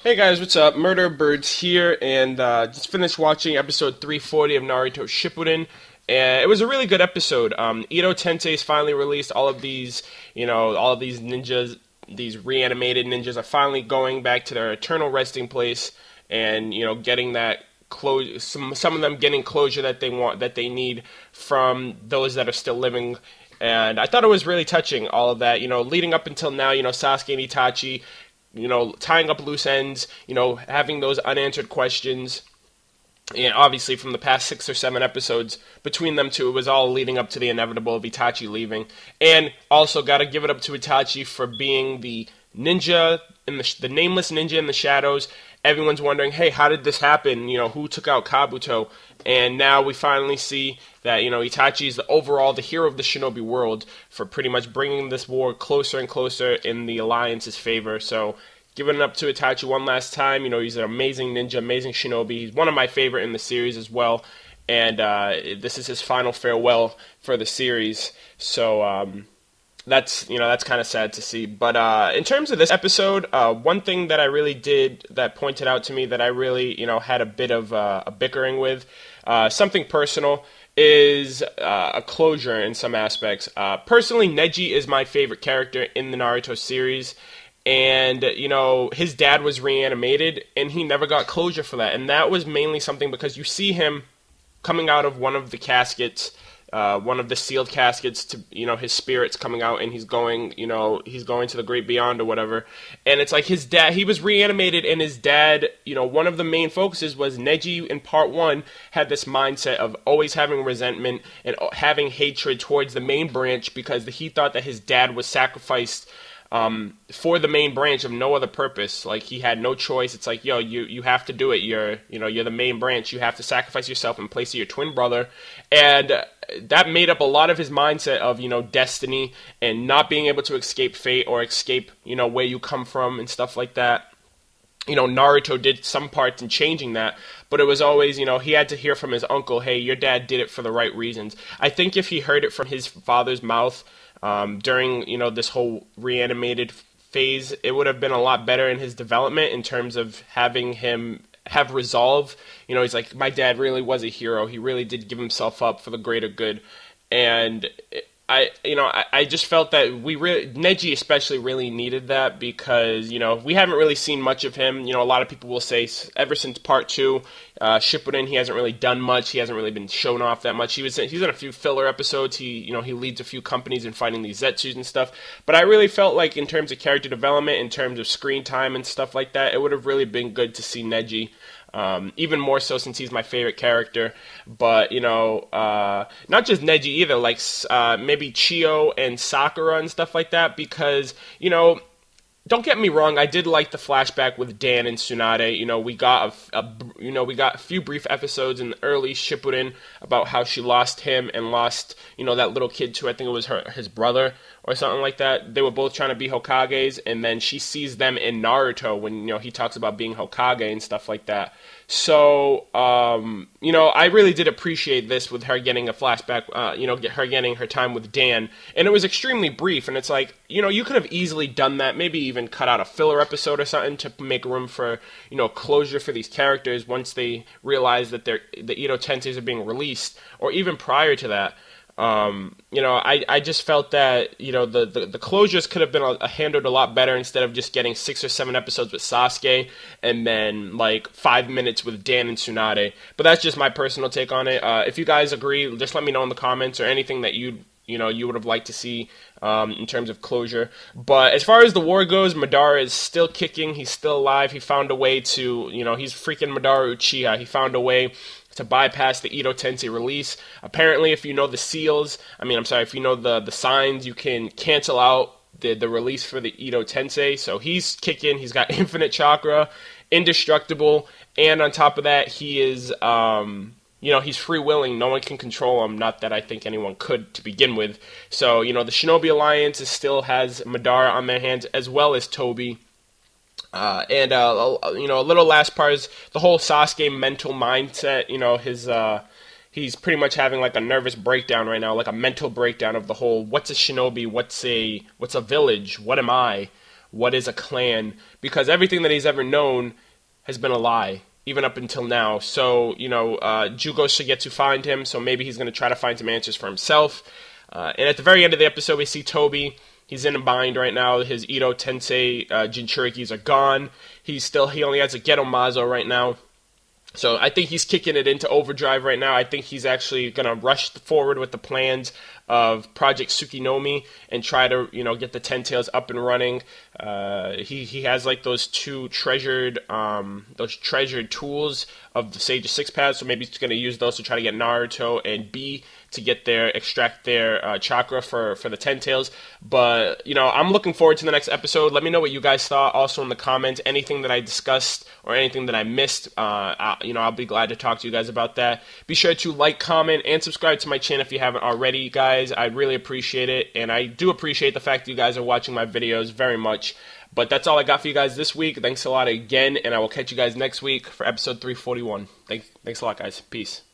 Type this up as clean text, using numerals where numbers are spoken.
Hey guys, what's up? MurderofBirds here, and just finished watching episode 340 of Naruto Shippuden, and it was a really good episode. Ito Tensei's finally released. All of these ninjas, these reanimated ninjas, are finally going back to their eternal resting place, and getting that closure. Some of them getting closure that they want, that they need from those that are still living. And I thought it was really touching, all of that, leading up until now, Sasuke and Itachi, tying up loose ends, having those unanswered questions. And obviously from the past 6 or 7 episodes, between them two, it was all leading up to the inevitable of Itachi leaving. And also gotta give it up to Itachi for being the ninja, the nameless ninja in the shadows. Everyone's wondering, hey, how did this happen? Who took out Kabuto? And now we finally see that, Itachi is the hero of the shinobi world for pretty much bringing this war closer and closer in the Alliance's favor. So, giving it up to Itachi one last time. He's an amazing ninja, amazing shinobi. He's one of my favorite in the series as well. And this is his final farewell for the series. So, that's kind of sad to see. But in terms of this episode, one thing that I really did that pointed out to me that I really had a bit of a bickering with, something personal, is a closure in some aspects. Personally, Neji is my favorite character in the Naruto series. And, his dad was reanimated, and he never got closure for that. And that was mainly something because you see him coming out of one of the caskets, one of the sealed caskets, to his spirit's coming out, and he's going to the great beyond or whatever. And it's like his dad, he was reanimated, and his dad, one of the main focuses was Neji in part 1 had this mindset of always having resentment and having hatred towards the main branch because he thought that his dad was sacrificed for the main branch of no other purpose. Like, he had no choice. It's like, you have to do it. You're the main branch. You have to sacrifice yourself in place of your twin brother. And that made up a lot of his mindset of, destiny and not being able to escape fate or escape, where you come from and stuff like that. Naruto did some parts in changing that, but it was always, he had to hear from his uncle, hey, your dad did it for the right reasons. I think if he heard it from his father's mouth, during, this whole reanimated phase, it would have been a lot better in his development in terms of having him have resolve. He's like, my dad really was a hero. He really did give himself up for the greater good. And I just felt that Neji especially really needed that because, we haven't really seen much of him. A lot of people will say ever since part 2, Shippuden, he hasn't really done much. He hasn't really been shown off that much. He's in a few filler episodes. He leads a few companies in fighting these Zetsus and stuff. But I really felt like in terms of character development, in terms of screen time and stuff like that, it would have really been good to see Neji. Even more so since he's my favorite character, but not just Neji either, like maybe Chio and Sakura and stuff like that, because don't get me wrong, I did like the flashback with Dan and Tsunade. We got a few brief episodes in the early Shippuden about how she lost him and lost that little kid too. I think it was his brother or something like that. They were both trying to be Hokages, and then she sees them in Naruto when he talks about being Hokage and stuff like that. So I really did appreciate this with her getting a flashback. Her getting her time with Dan, and it was extremely brief. And it's like you could have easily done that. Maybe even cut out a filler episode or something to make room for closure for these characters once they realize that the Ito Tenseis are being released, or even prior to that. I just felt that, the closures could have been handled a lot better instead of just getting 6 or 7 episodes with Sasuke and then, 5 minutes with Dan and Tsunade. But that's just my personal take on it. If you guys agree, just let me know in the comments or anything that you would have liked to see in terms of closure. But as far as the war goes, Madara is still kicking. He's still alive. He found a way to, he's freaking Madara Uchiha. He found a way to bypass the Ito Tensei release. Apparently, if you know the seals, if you know the signs, you can cancel out the release for the Ito Tensei. So he's kicking. He's got infinite chakra, indestructible, and on top of that, he is, he's free-willing. No one can control him. Not that I think anyone could to begin with. So, the Shinobi Alliance still has Madara on their hands, as well as Tobi. And a little last part is the whole Sasuke mental mindset. He's pretty much having like a nervous breakdown right now, like a mental breakdown of the whole, what's a shinobi, what's a village, what am I? what is a clan, because everything that he's ever known has been a lie, even up until now. So, Jugo should get to find him, so maybe he's going to try to find some answers for himself. And at the very end of the episode, we see Toby. He's in a bind right now. His Ito Tensei Jinchurikis are gone. He only has a Geto Mazo right now. So I think he's kicking it into overdrive right now. I think he's actually going to rush forward with the plans of Project Tsukinomi and try to, get the Ten Tails up and running. He has like those treasured tools of the Sage of Six Paths, so maybe he's going to use those to try to get Naruto and B to extract their chakra for the Ten Tails. But, I'm looking forward to the next episode. Let me know what you guys thought also in the comments. Anything that I discussed or anything that I missed, I'll be glad to talk to you guys about that. Be sure to like, comment, and subscribe to my channel if you haven't already, guys. I really appreciate it, and I do appreciate the fact that you guys are watching my videos very much. But that's all I got for you guys this week. Thanks a lot again, and I will catch you guys next week for episode 341. Thanks a lot, guys. Peace.